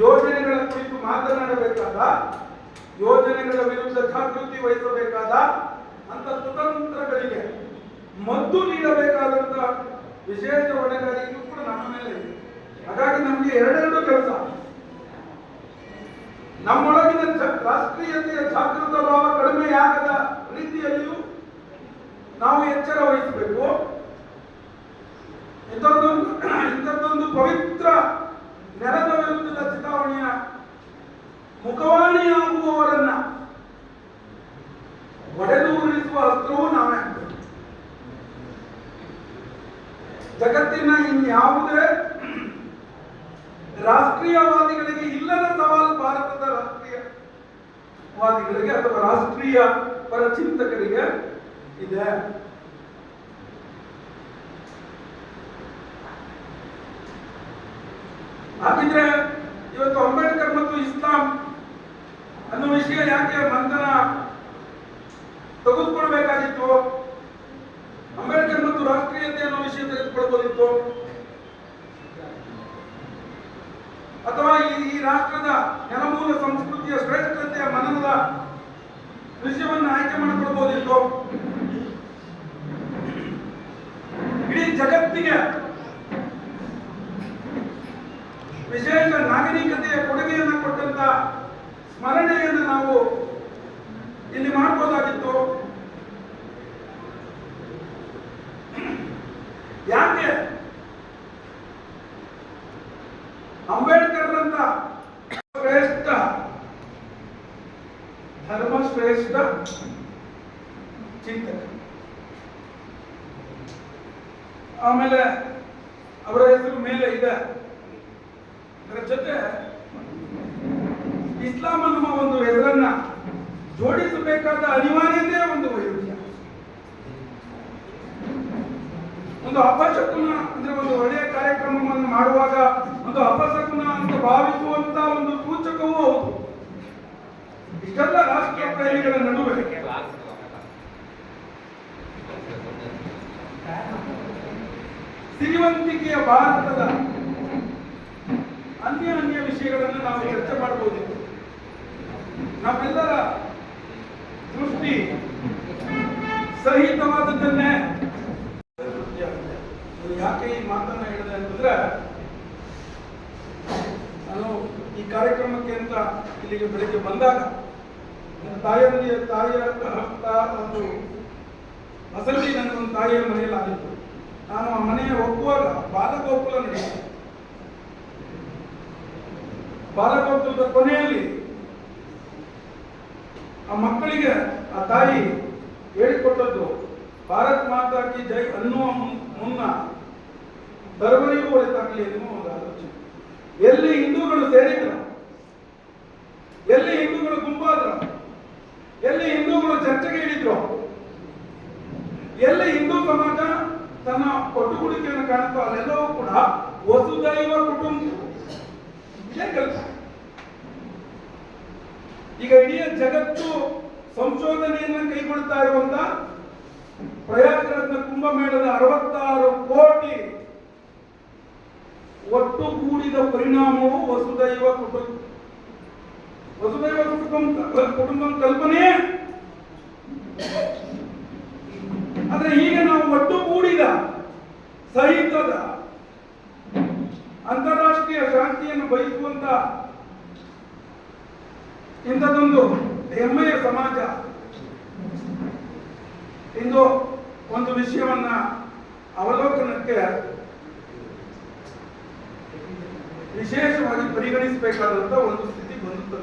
ಯೋಜನೆಗಳ ಕುರಿತು ಮಾತನಾಡಬೇಕಾದ, ಯೋಜನೆಗಳ ವಿರುದ್ಧ ಜಾಗೃತಿ ವಹಿಸಬೇಕಾದ ಅಂತ ಕುತಂತ್ರಗಳಿಗೆ ಮದ್ದು ನೀಡಬೇಕಾದಂತ ವಿಶೇಷ ಹೊಣೆಗಾರಿಕೆಯೂ ಕೂಡ ನಮ್ಮ ಮೇಲೆ ಇದೆ. ಹಾಗಾಗಿ ನಮಗೆ ಎರಡೆರಡು ಕೆಲಸ. ನಮ್ಮೊಳಗಿನ ರಾಷ್ಟ್ರೀಯತೆಯ ಜಾಗೃತ ಭಾವ ಕಡಿಮೆಯಾಗದ ರೀತಿಯಲ್ಲಿಯೂ ನಾವು ಎಚ್ಚರ ವಹಿಸಬೇಕು. ಇಂಥದ್ದೊಂದು ಪವಿತ್ರ ನೆಲದ ವಿರುದ್ಧದ ಚುನಾವಣೆಯ ಮುಖವಾಣಿಯಾಗುವವರನ್ನ ಒಡೆದು ಉರುಳಿಸುವ ಅಸ್ತ್ರವೂ ನಾವೇ ಆಗ್ತೇವೆ. ಜಗತ್ತಿನ ಇನ್ಯಾವುದೇ ರಾಷ್ಟ್ರೀಯವಾದಿಗಳಿಗೆ ಇಲ್ಲದ ಸವಾಲು ಭಾರತದ ರಾಷ್ಟ್ರೀಯವಾದಿಗಳಿಗೆ ಅಥವಾ ರಾಷ್ಟ್ರೀಯ ಪರ ಚಿಂತಕರಿಗೆ ಇದೆ. ಹಾಗಿದ್ರೆ ಇವತ್ತು ಅಂಬೇಡ್ಕರ್ ಮತ್ತು ಇಸ್ಲಾಂ ಅನ್ನೋ ವಿಷಯ ಯಾಕೆ ಮಂಥನ ತೆಗೆದುಕೊಳ್ಬೇಕಾಗಿತ್ತು? ಅಂಬೇಡ್ಕರ್ ಮತ್ತು ರಾಷ್ಟ್ರೀಯತೆ ಅನ್ನೋ ವಿಷಯ ತೆಗೆದುಕೊಳ್ಬೋದಿತ್ತು. ಅಥವಾ ಈ ರಾಷ್ಟ್ರದ ನೆಲಮೂಲ ಸಂಸ್ಕೃತಿಯ ಶ್ರೇಷ್ಠತೆಯ ಮನನದ ವಿಷಯವನ್ನು ಆಯ್ಕೆ ಮಾಡಿಕೊಳ್ಬೋದಿತ್ತು. ಇಡೀ ಜಗತ್ತಿಗೆ ವಿಶೇಷ ನಾಗರಿಕತೆಯ ಕೊಡುಗೆಯನ್ನು ಕೊಟ್ಟಂತ ಸ್ಮರಣೆಯನ್ನು ನಾವು ಇಲ್ಲಿ ಮಾಡಬಹುದಾಗಿತ್ತು. ಯಾಕೆ ಅಂಬೇಡ್ಕರ್ ಅಂತ ಶ್ರೇಷ್ಠ ಧರ್ಮಶ್ರೇಷ್ಠ ಚಿಂತಕ, ಆಮೇಲೆ ಅವರ ಹೆಸರು ಮೇಲೆ ಇದೆ, ಅದರ ಜೊತೆ ಇಸ್ಲಾಂ ಅನ್ನುವ ಒಂದು ಹೆಸರನ್ನ ಜೋಡಿಸಬೇಕಾದ ಅನಿವಾರ್ಯತೆ ಒಂದು ವೈರುಧ್ಯ. ಒಂದು ಅಪಶಕುನ ಅಂದ್ರೆ ಒಂದು ಒಳ್ಳೆಯ ಕಾರ್ಯಕ್ರಮವನ್ನು ಮಾಡುವಾಗ ಒಂದು ಅಪಶಕುನ ಅಂತ ಭಾವಿಸುವಂತ ಒಂದು ಸೂಚಕವೂ ಹೌದು. ಇಷ್ಟೆಲ್ಲ ರಾಷ್ಟ್ರೀಯ ಪ್ರೇಮಿಗಳ ನಡುವೆ ಸಿರಿವಂತಿಕೆಯ ಭಾರತದ ಅನ್ಯ ವಿಷಯಗಳನ್ನು ನಾವು ಚರ್ಚೆ ಮಾಡಬಹುದಿತ್ತು. ನಮ್ಮೆಲ್ಲರ ದೃಷ್ಟಿ ಸಹಿತವಾದದ್ದನ್ನೇ. ಯಾಕೆ ಈ ಮಾತನ್ನ ಹೇಳಿದೆ ಅಂತಂದ್ರೆ, ನಾನು ಈ ಕಾರ್ಯಕ್ರಮಕ್ಕೆ ಅಂತ ಇಲ್ಲಿಗೆ ಬೆಳಿಗ್ಗೆ ಬಂದಾಗ ತಾಯಿಯ ಒಂದು ಅಸಲಿ ನನಗೊಂದು ತಾಯಿಯ ಮನೆಯಲ್ಲಿ ಆಗಿತ್ತು. ನಾನು ಆ ಮನೆಯ ಒಪ್ಪುವಾಗ ಬಾಲಗೋಕುಲ ನಡೆಯಿತು. ಬಾಲಗೋಕುಲದ ಕೊನೆಯಲ್ಲಿ ಆ ಮಕ್ಕಳಿಗೆ ಆ ತಾಯಿ ಹೇಳಿಕೊಟ್ಟದ್ದು ಭಾರತ್ ಮಾತಾ ಕಿ ಜೈ ಅನ್ನುವ ಮುನ್ನ ಸರ್ವರಿಗೂ ಒಳಿತಾಗಲಿ ಎನ್ನುವ ಒಂದು ಆಲೋಚನೆ. ಎಲ್ಲಿ ಹಿಂದೂಗಳು ಸೇರಿದ್ರು, ಎಲ್ಲಿ ಹಿಂದೂಗಳು ಗುಂಪಾದ್ರು, ಎಲ್ಲಿ ಹಿಂದೂಗಳು ಚರ್ಚೆಗೆ ಇಳಿದ್ರು, ಎಲ್ಲಿ ಹಿಂದೂ ಸಮಾಜ ತನ್ನ ಒಟ್ಟುಗೂಡಿಕೆಯನ್ನು ಕಾಣುತ್ತೋ ಅಲ್ಲೆಲ್ಲವೂ ಕೂಡ ವಸುದೈವ ಕುಟುಂಬ ಕೆಲಸ. ಈಗ ಇಡೀ ಜಗತ್ತು ಸಂಶೋಧನೆಯನ್ನು ಕೈಗೊಳ್ತಾ ಇರುವಂತ ಪ್ರಯಾಗರಾಜ್ನ ಕುಂಭಮೇಳದ 66 ಕೋಟಿ ಒಟ್ಟುಗೂಡಿದ ಪರಿಣಾಮವು ವಸುದೈವ ಕುಟುಂಬ ಕಲ್ಪನೆ. ಆದ್ರೆ ಈಗ ನಾವು ಒಟ್ಟುಗೂಡಿದ ಸಹಿತದ ಅಂತಾರಾಷ್ಟ್ರೀಯ ಶಾಂತಿಯನ್ನು ಬಯಸುವಂತ ಇಂಥದೊಂದು ಹೆಮ್ಮೆಯ ಸಮಾಜ ಇಂದು ಒಂದು ವಿಷಯವನ್ನ ಅವಲೋಕನಕ್ಕೆ ವಿಶೇಷವಾಗಿ ಪರಿಗಣಿಸಬೇಕಾದಂತ ಒಂದು ಸ್ಥಿತಿ ಬಂದು